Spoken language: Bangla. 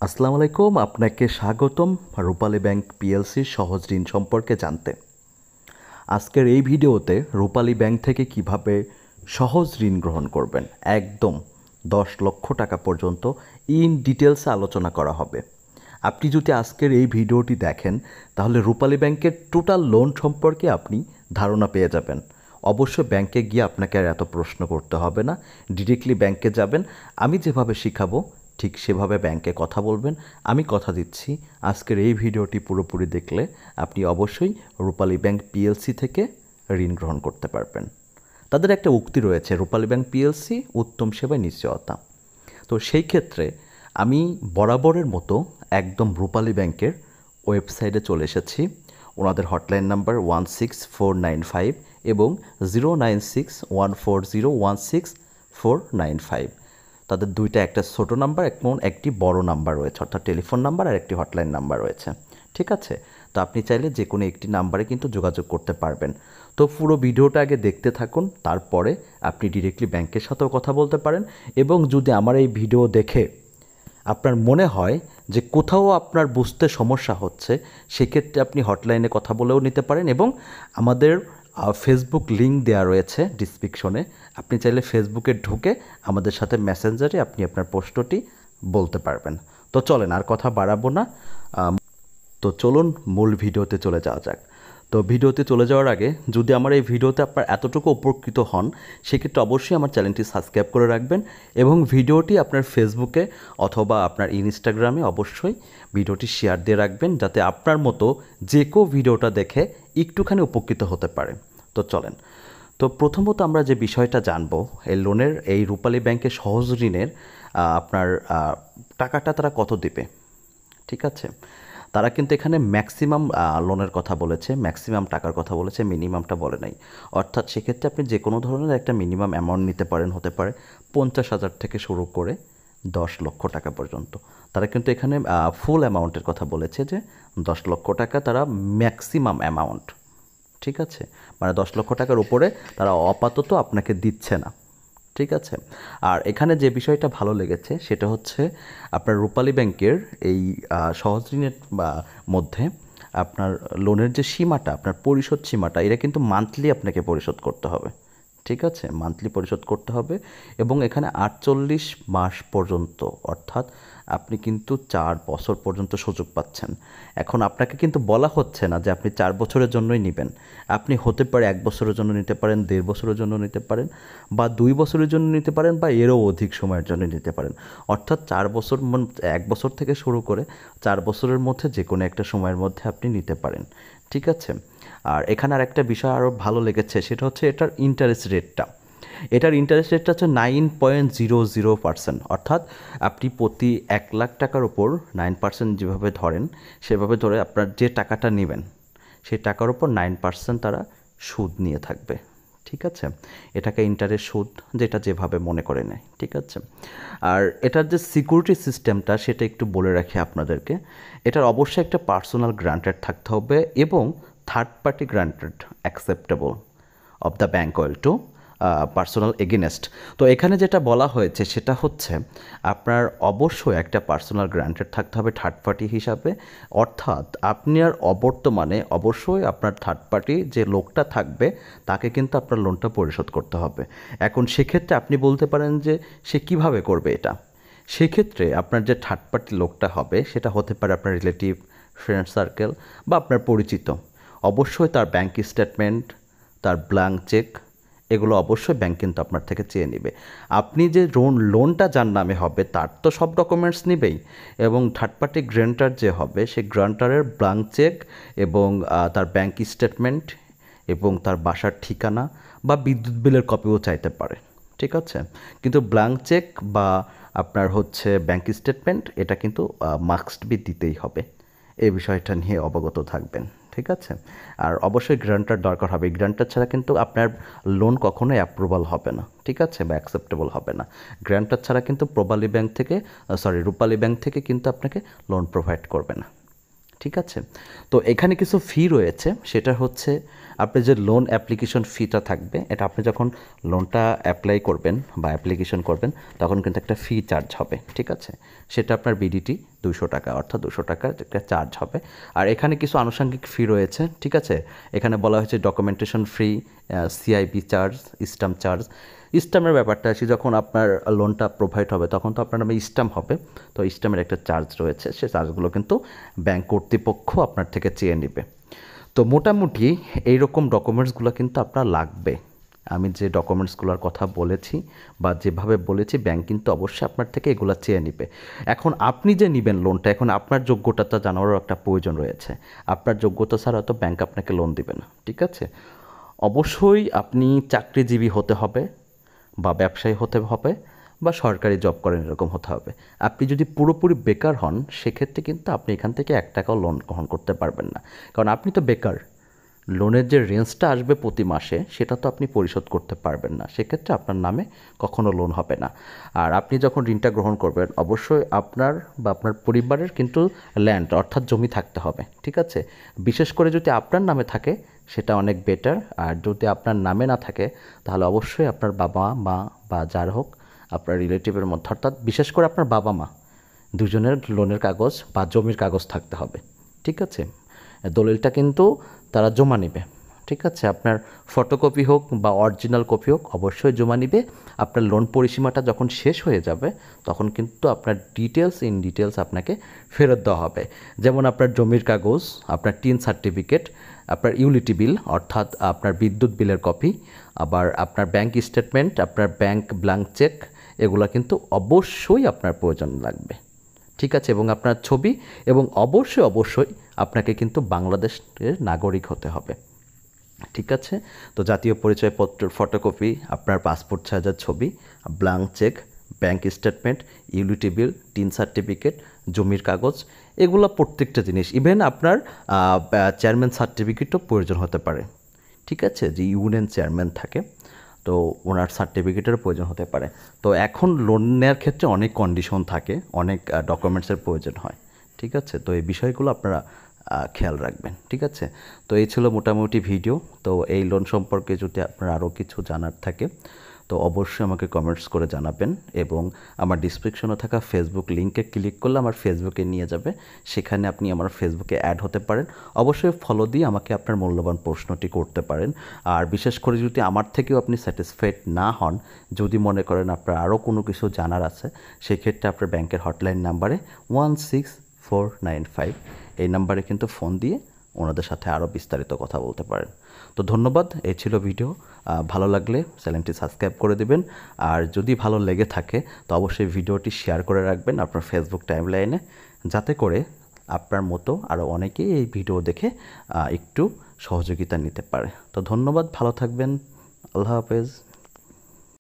আসসালামু আলাইকুম, আপনাকে স্বাগতম রূপালী ব্যাংক পিএলসির সহজ ঋণ সম্পর্কে জানতে। আজকের এই ভিডিওতে রূপালী ব্যাংক থেকে কিভাবে সহজ ঋণ গ্রহণ করবেন একদম 10 লক্ষ টাকা পর্যন্ত ইন ডিটেলসে আলোচনা করা হবে। আপনি যদি আজকের এই ভিডিওটি দেখেন তাহলে রূপালী ব্যাংকের টোটাল লোন সম্পর্কে আপনি ধারণা পেয়ে যাবেন। অবশ্য ব্যাংকে গিয়ে আপনাকে আর এত প্রশ্ন করতে হবে না, ডিরেক্টলি ব্যাংকে যাবেন। আমি যেভাবে শিখাবো ঠিক সেভাবে ব্যাংকে কথা বলবেন। আমি কথা দিচ্ছি আজকের এই ভিডিওটি পুরোপুরি দেখলে আপনি অবশ্যই রূপালী ব্যাংক পিএলসি থেকে ঋণ গ্রহণ করতে পারবেন। তাদের একটা উক্তি রয়েছে, রূপালী ব্যাংক পিএলসি উত্তম সেবায় নিশ্চয়তা। তো সেই ক্ষেত্রে আমি বরাবরের মতো একদম রূপালী ব্যাংকের ওয়েবসাইটে চলে এসেছি। ওনাদের হটলাইন নাম্বার 16495 এবং 09614016495। তাদের দুইটা, একটা ছোট নাম্বার এবং একটি বড় নাম্বার রয়েছে, অর্থাৎ টেলিফোন নাম্বার আর একটি হটলাইন নাম্বার রয়েছে। ঠিক আছে, তো আপনি চাইলে যে কোনো একটি নাম্বারে কিন্তু যোগাযোগ করতে পারবেন। তো পুরো ভিডিওটা আগে দেখতে থাকুন, তারপরে আপনি ডিরেক্টলি ব্যাংকের সাথেও কথা বলতে পারেন। এবং যদি আমার এই ভিডিও দেখে আপনার মনে হয় যে কোথাও আপনার বুঝতে সমস্যা হচ্ছে, সেক্ষেত্রে আপনি হটলাইনে কথা বলেও নিতে পারেন। এবং আমাদের ফেসবুক লিঙ্ক দেওয়া রয়েছে ডিসক্রিপশনে, আপনি চাইলে ফেসবুকে ঢুকে আমাদের সাথে মেসেঞ্জারে আপনি আপনার প্রশ্নটি বলতে পারবেন। তো চলেন আর কথা বাড়াবো না, তো চলুন মূল ভিডিওতে চলে যাওয়া যাক। তো ভিডিওতে চলে যাওয়ার আগে যদি আমার এই ভিডিওতে আপনার এতটুকু উপকৃত হন, সেক্ষেত্রে অবশ্যই আমার চ্যানেলটি সাবস্ক্রাইব করে রাখবেন এবং ভিডিওটি আপনার ফেসবুকে অথবা আপনার ইনস্টাগ্রামে অবশ্যই ভিডিওটি শেয়ার দিয়ে রাখবেন, যাতে আপনার মতো যে কেউ ভিডিওটা দেখে একটুখানি উপকৃত হতে পারে। তো চলেন, তো প্রথমত আমরা যে বিষয়টা জানবো, এই লোনের, এই রূপালী ব্যাংকের সহজ ঋণের আপনার টাকাটা তারা কত দেবে। ঠিক আছে, তারা কিন্তু এখানে ম্যাক্সিমাম লোনের কথা বলেছে, ম্যাক্সিমাম টাকার কথা বলেছে, মিনিমামটা বলে নাই। অর্থাৎ সেক্ষেত্রে আপনি যে কোনো ধরনের একটা মিনিমাম অ্যামাউন্ট নিতে পারেন, হতে পারে 50,000 থেকে শুরু করে 10 লক্ষ টাকা পর্যন্ত। তারা কিন্তু এখানে ফুল অ্যামাউন্টের কথা বলেছে যে 10 লক্ষ টাকা তারা ম্যাক্সিমাম অ্যামাউন্ট। ঠিক আছে, মানে 10 লক্ষ টাকার উপরে তারা আপাতত আপনাকে দিচ্ছে না। ঠিক আছে, আর এখানে যে বিষয়টা ভালো লেগেছে সেটা হচ্ছে আপনার রূপালী ব্যাংকের এই সহজ ঋণের মধ্যে আপনার লোনের যে সীমাটা, আপনার পরিশোধ সীমাটা, এটা কিন্তু মান্থলি আপনাকে পরিশোধ করতে হবে। ঠিক আছে, মান্থলি পরিশোধ করতে হবে এবং এখানে 48 মাস পর্যন্ত, অর্থাৎ আপনি কিন্তু 4 বছর পর্যন্ত সুযোগ পাচ্ছেন। এখন আপনাকে কিন্তু বলা হচ্ছে না যে আপনি 4 বছরের জন্যই নেবেন। আপনি হতে পারে 1 বছরের জন্য নিতে পারেন, 1.5 বছরের জন্য নিতে পারেন, বা 2 বছরের জন্য নিতে পারেন, বা এরও অধিক সময়ের জন্য নিতে পারেন। অর্থাৎ 4 বছর, 1 বছর থেকে শুরু করে 4 বছরের মধ্যে যে কোনো একটা সময়ের মধ্যে আপনি নিতে পারেন। ঠিক আছে, আর এখানে আর একটা বিষয় আরও ভালো লেগেছে, সেটা হচ্ছে এটার ইন্টারেস্ট রেটটা। এটার ইন্টারেস্ট রেটটা হচ্ছে 9.00%। অর্থাৎ আপনি প্রতি 1 লাখ টাকার উপর 9% যেভাবে ধরেন, সেভাবে ধরে আপনার যে টাকাটা নেবেন সেই টাকার উপর 9% তারা সুদ নিয়ে থাকবে। ঠিক আছে, এটাকে ইন্টারেস্ট সুদ, যেটা যেভাবে মনে করে নেয়। ঠিক আছে, আর এটার যে সিকিউরিটি সিস্টেমটা সেটা একটু বলে রাখি আপনাদেরকে। এটার অবশ্যই একটা পার্সোনাল গ্রান্টেড থাকতে হবে এবং third party granted acceptable of the bank well to personal against. তো এখানে যেটা বলা হয়েছে সেটা হচ্ছে আপনার অবশ্যই একটা পার্সোনাল গ্রান্টেড থাকতে হবে থার্ড পার্টি হিসাবে। অর্থাৎ আপনার অবর্তমানে অবশ্যই আপনার থার্ড পার্টি যে লোকটা থাকবে তাকে কিন্তু আপনার লোনটা পরিশোধ করতে হবে। এখন সেক্ষেত্রে আপনি বলতে পারেন যে সে কিভাবে করবে এটা। সেক্ষেত্রে আপনার যে থার্ড পার্টি লোকটা হবে সেটা হতে পারে আপনার রিলেটিভ, ফ্রেন্ড সার্কেল বা আপনার পরিচিত। অবশ্যই তার ব্যাংক স্টেটমেন্ট, তার ব্ল্যাঙ্ক চেক, এগুলো অবশ্যই ব্যাংক কিন্তু আপনার থেকে চেয়ে নেবে। আপনি যে লোনটা যার নামে হবে তার তো সব ডকুমেন্টস নেবেই, এবং থার্ড পার্টি গ্রান্টার যে হবে সেই গ্রান্টারের ব্ল্যাঙ্ক চেক এবং তার ব্যাংক স্টেটমেন্ট এবং তার বাসার ঠিকানা বা বিদ্যুৎ বিলের কপিও চাইতে পারে। ঠিক আছে, কিন্তু ব্ল্যাঙ্ক চেক বা আপনার হচ্ছে ব্যাংক স্টেটমেন্ট এটা কিন্তু মাস্ট বি দিতেই হবে। এই বিষয়টা নিয়ে অবগত থাকবেন। ঠিক আছে, আর অবশ্যই গ্রান্টার দরকার হবে। গ্রান্টার ছাড়া কিন্তু আপনার লোন কখনোই অ্যাপ্রুভাল হবে না। ঠিক আছে, বা অ্যাকসেপ্টেবল হবে না। গ্রান্টার ছাড়া কিন্তু রূপালী ব্যাংক থেকে কিন্তু আপনাকে লোন প্রোভাইড করবে না। ঠিক আছে, তো এখানে কিছু ফি রয়েছে, সেটা হচ্ছে আপনি যে লোন অ্যাপ্লিকেশন ফিটা থাকবে, এটা আপনি যখন লোনটা অ্যাপ্লাই করবেন বা অ্যাপ্লিকেশন করবেন তখন কিন্তু একটা ফি চার্জ হবে। ঠিক আছে, সেটা আপনার বিডিটি 200 টাকা, অর্থাৎ 200 টাকার একটা চার্জ হবে। আর এখানে কিছু আনুষঙ্গিক ফি রয়েছে, ঠিক আছে। এখানে বলা হয়েছে documentation free, CIB charge, stamp charge. স্ট্যাম্পের ব্যাপারটা আসি, যখন আপনার লোনটা প্রোভাইড হবে তখন তো আপনার নামে স্ট্যাম্প হবে, তো স্ট্যাম্পের একটা চার্জ রয়েছে, সে চার্জগুলো কিন্তু ব্যাংক কর্তৃপক্ষ আপনার থেকে চেয়ে নেবে। তো মোটামুটি এইরকম ডকুমেন্টসগুলো কিন্তু আপনার লাগবে। আমি যে ডকুমেন্টসগুলোর কথা বলেছি বা যেভাবে বলেছি, ব্যাংক কিন্তু অবশ্যই আপনার থেকে এগুলো চেয়ে নেবে। এখন আপনি যে নেবেন লোনটা, এখন আপনার যোগ্যতাটা জানারও একটা প্রয়োজন রয়েছে। আপনার যোগ্যতা ছাড়া তো ব্যাংক আপনাকে লোন দিবে না, ঠিক আছে। অবশ্যই আপনি চাকরিজীবী হতে হবে বা ব্যবসায়ী হতে হবে বা সরকারি জব করেন এরকম হতে হবে। আপনি যদি পুরোপুরি বেকার হন, সেক্ষেত্রে কিন্তু আপনি এখান থেকে 1 টাকাও লোন গ্রহণ করতে পারবেন না, কারণ আপনি তো বেকার। লোনের যে রেঞ্জটা আসবে প্রতি মাসে, সেটা তো আপনি পরিশোধ করতে পারবেন না, সেক্ষেত্রে আপনার নামে কখনো লোন হবে না। আর আপনি যখন ঋণটা গ্রহণ করবেন, অবশ্যই আপনার বা আপনার পরিবারের কিন্তু ল্যান্ড অর্থাৎ জমি থাকতে হবে, ঠিক আছে। বিশেষ করে যদি আপনার নামে থাকে সেটা অনেক বেটার, আর যদি আপনার নামে না থাকে তাহলে অবশ্যই আপনার বাবা মা বা যার হোক আপনার রিলেটিভের মধ্যে, অর্থাৎ বিশেষ করে আপনার বাবা মা দুজনের লোনের কাগজ বা জমির কাগজ থাকতে হবে, ঠিক আছে। দলিলটা কিন্তু তারা জমা নেবে, ঠিক আছে। আপনার ফটোকপি হোক বা অরিজিনাল কপি হোক, অবশ্যই জমা নিবে। আপনার লোন পরিসীমাটা যখন শেষ হয়ে যাবে, তখন কিন্তু আপনার ডিটেলস আপনাকে ফেরত দেওয়া হবে। যেমন আপনার জমির কাগজ, আপনার টিন সার্টিফিকেট, আপনার ইউটিলিটি বিল অর্থাৎ আপনার বিদ্যুৎ বিলের কপি, আবার আপনার ব্যাংক স্টেটমেন্ট, আপনার ব্যাংক ব্ল্যাঙ্ক চেক, এগুলো কিন্তু অবশ্যই আপনার প্রয়োজন লাগবে, ঠিক আছে। এবং আপনার ছবি, এবং অবশ্যই আপনাকে কিন্তু বাংলাদেশের নাগরিক হতে হবে, ঠিক আছে। তো জাতীয় পরিচয়পত্রের ফটোকপি, আপনার পাসপোর্ট সাইজের ছবি, blank cheque, bank statement, utility bill, tin certificate, জমির কাগজ, এগুলো প্রত্যেকটা জিনিস। ইভেন আপনার চেয়ারম্যান সার্টিফিকেটও প্রয়োজন হতে পারে, ঠিক আছে। যে ইউনিয়ন চেয়ারম্যান থাকে, তো ওনার সার্টিফিকেটের প্রয়োজন হতে পারে। তো এখন লোন নেওয়ার ক্ষেত্রে অনেক কন্ডিশন থাকে, অনেক ডকুমেন্টসের প্রয়োজন হয়, ঠিক আছে। তো এই বিষয়গুলো আপনারা খেয়াল রাখবেন, ঠিক আছে। তো এই ছিল মোটামুটি ভিডিও। তো এই লোন সম্পর্কে যদি আপনার আরও কিছু জানার থাকে, তো অবশ্যই আমাকে কমেন্টস করে জানাবেন। এবং আমার ডিসক্রিপশনে থাকা ফেসবুক লিঙ্কে ক্লিক করলে আমার ফেসবুকে নিয়ে যাবে, সেখানে আপনি আমার ফেসবুকে অ্যাড হতে পারেন। অবশ্যই ফলো দিয়ে আমাকে আপনার মূল্যবান প্রশ্নটি করতে পারেন। আর বিশেষ করে যদি আমার থেকেও আপনি স্যাটিসফাইড না হন, যদি মনে করেন আপনার আরও কোনো কিছু জানার আছে, সেক্ষেত্রে আপনার ব্যাংকের হটলাইন নাম্বারে 16495, এই নাম্বারে কিন্তু ফোন দিয়ে ওনাদের সাথে আরও বিস্তারিত কথা বলতে পারেন। তো ধন্যবাদ, এই ছিল ভিডিও। ভালো লাগলে চ্যানেলটি সাবস্ক্রাইব করে দেবেন। আর যদি ভালো লেগে থাকে তো অবশ্যই ভিডিওটি শেয়ার করে রাখবেন আপনার ফেসবুক টাইমলাইনে, যাতে করে আপনার মতো আরও অনেকেই এই ভিডিও দেখে একটু সহযোগিতা নিতে পারে। তো ধন্যবাদ, ভালো থাকবেন, আল্লাহ হাফেজ।